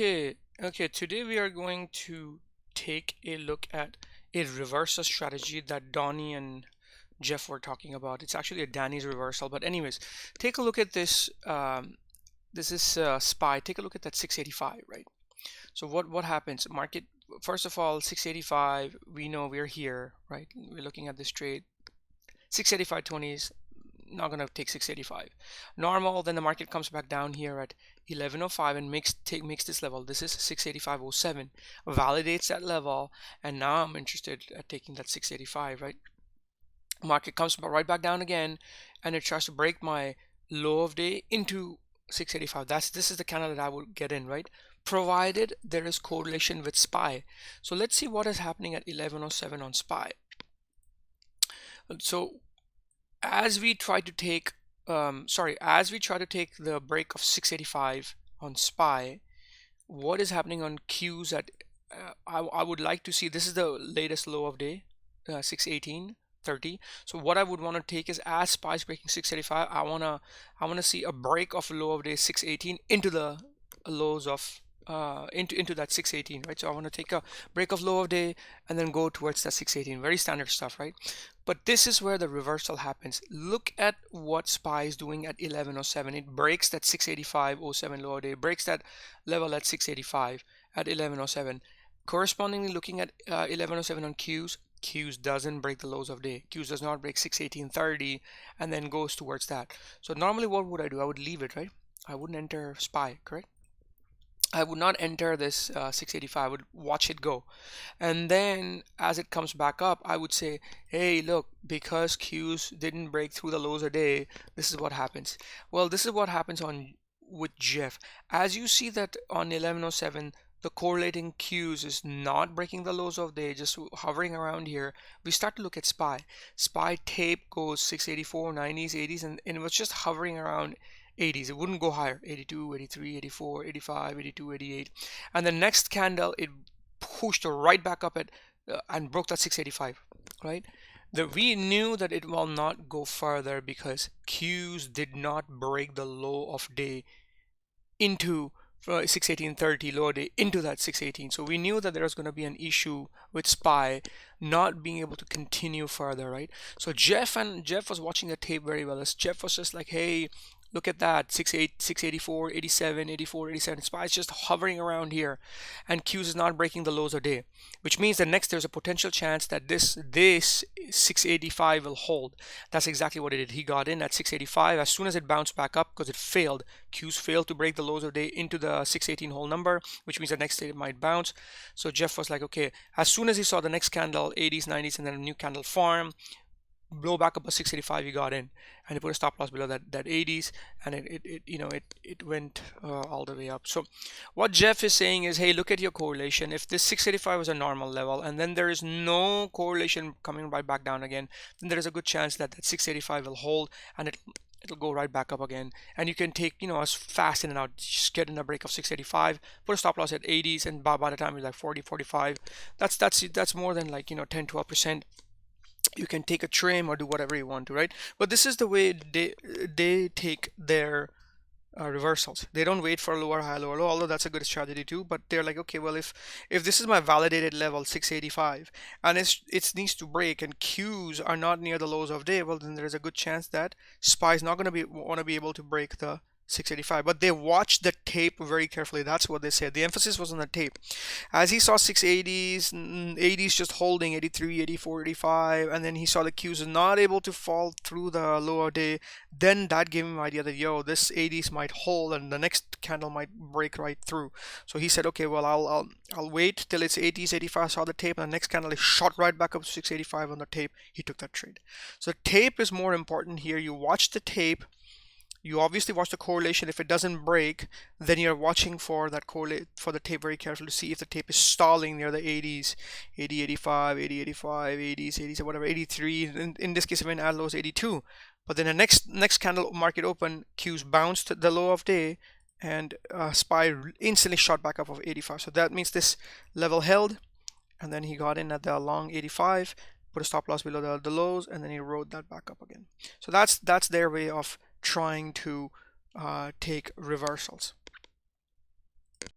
Okay, today we are going to take a look at a reversal strategy that Donnie and Jeff were talking about. It's actually a Danny's reversal, but anyways, take a look at this. This is SPY. Take a look at that 685, right? So what happens? Market, first of all, 685, we know we're here, right? We're looking at this trade. 685.20 is not going to take 685 normal. Then the market comes back down here at 1105 and makes this level. This is 685.07, validates that level, and now I'm interested at taking that 685, right? Market comes right back down again, and it tries to break my low of day into 685. This is the candle that I would get in, right? Provided there is correlation with SPY. So let's see what is happening at 1107 on SPY. So as we try to take the break of 685 on SPY, what is happening on Qs at I would like to see, this is the latest low of day, 618.30. So what I would want to take is, as SPY is breaking 685, I wanna see a break of low of day 618 into the lows of into that 618, right? So I want to take a break of low of day and then go towards that 618. Very standard stuff, right? But this is where the reversal happens. Look at what SPY is doing at 1107. It breaks that 685.07 low of day, breaks that level at 685 at 1107. Correspondingly, looking at 1107 on Qs doesn't break the lows of day. Qs does not break 618.30 and then goes towards that. So normally what would I do? I would leave it, right? I wouldn't enter SPY, correct? I would not enter this 685. I would watch it go, and then as it comes back up, I would say, hey, look, because Qs didn't break through the lows a day, this is what happens. Well, this is what happens on with Jeff. As you see that on 1107, the correlating Qs is not breaking the lows of the day, just hovering around here. We start to look at SPY. SPY tape goes 684, 90s, 80s, and it was just hovering around 80s. It wouldn't go higher. 82, 83, 84, 85, 82, 88. And the next candle, it pushed right back up at and broke that 685, right? We knew that it will not go further because Qs did not break the low of day into 618.30 low day into that 618. So we knew that there was going to be an issue with SPY not being able to continue further, right? So Jeff was watching the tape very well. As Jeff was just like, hey, look at that, 684, 87, 84, 87. SPY is just hovering around here, and Qs is not breaking the lows of day, which means that next there's a potential chance that this 685 will hold. That's exactly what it did. He got in at 685 as soon as it bounced back up because it failed. Qs failed to break the lows of day into the 618 whole number, which means the next day it might bounce. So Jeff was like, okay, as soon as he saw the next candle, 80s, 90s, and then a new candle form, blow back up a 685, he got in, and he put a stop loss below that 80s, and it went all the way up. So what Jeff is saying is, hey, look at your correlation. If this 685 was a normal level and then there is no correlation coming right back down again, then there is a good chance that 685 will hold, and it'll go right back up again, and you can take, as fast in and out. Just get in a break of 685, put a stop loss at 80s, and by the time you're like 40, 45, that's more than like 10-12%. You can take a trim or do whatever you want to, right? But this is the way they take their reversals. They don't wait for a lower high, lower low, although that's a good strategy too. But they're like, okay, well, if this is my validated level 685 and it needs to break and Qs are not near the lows of day, well, then there's a good chance that SPY is not going to want to be able to break the 685. But they watched the tape very carefully. That's what they said. The emphasis was on the tape. As he saw 680s, 80s just holding, 83, 84, 85, and then he saw the Qs not able to fall through the lower day, then that gave him an idea that, yo, this 80s might hold and the next candle might break right through. So he said, okay, well, I'll wait till it's 80s, 85. Saw the tape, and the next candle is shot right back up to 685 on the tape. He took that trade. So tape is more important here. You watch the tape. You obviously watch the correlation. If it doesn't break, then you're watching for that correlate for the tape very carefully to see if the tape is stalling near the 80s, 80, 85, 80, 85, 80s, 80s, or whatever, 83. In this case, even add lows 82. But then the next candle market open, Qs bounced the low of day, and SPY instantly shot back up of 85. So that means this level held, and then he got in at the long 85, put a stop loss below the lows, and then he rode that back up again. So that's their way of trying to take reversals.